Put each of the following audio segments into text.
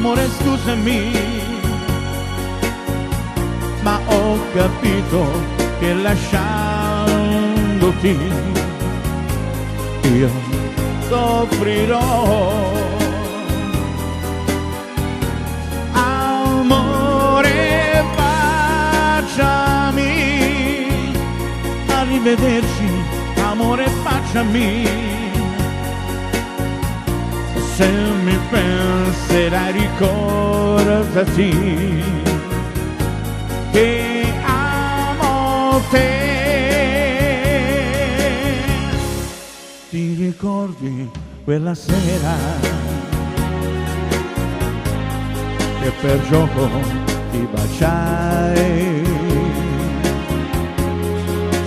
amore scusami, ma ho capito che lasciandoti io soffrirò. Amore, baciami, arrivederci, amore, baciami. Se mi penserai ricordati che amo te. Ti ricordi quella sera che per gioco ti baciai?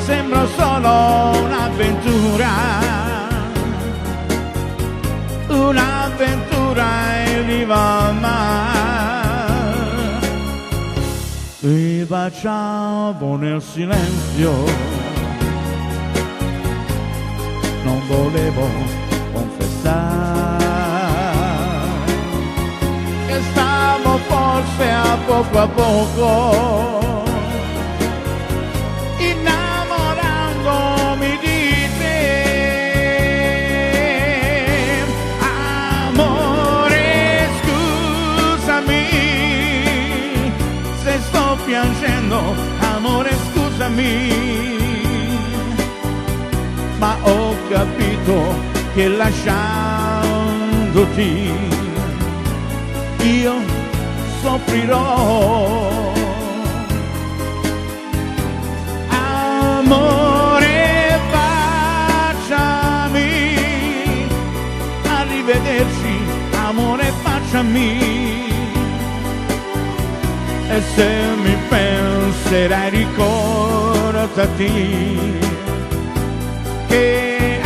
Sembra solo un'avventura, un'avventura in riva al mare. Ti baciavo nel silenzio, non volevo confessare che stavo forse a poco innamorandomi di te. Amore, scusami se sto piangendo, amore, scusami, ma ho capito che lasciandoti io soffrirò. Amore, baciami, arrivederci, amore, baciami. E se mi penserai ricordati che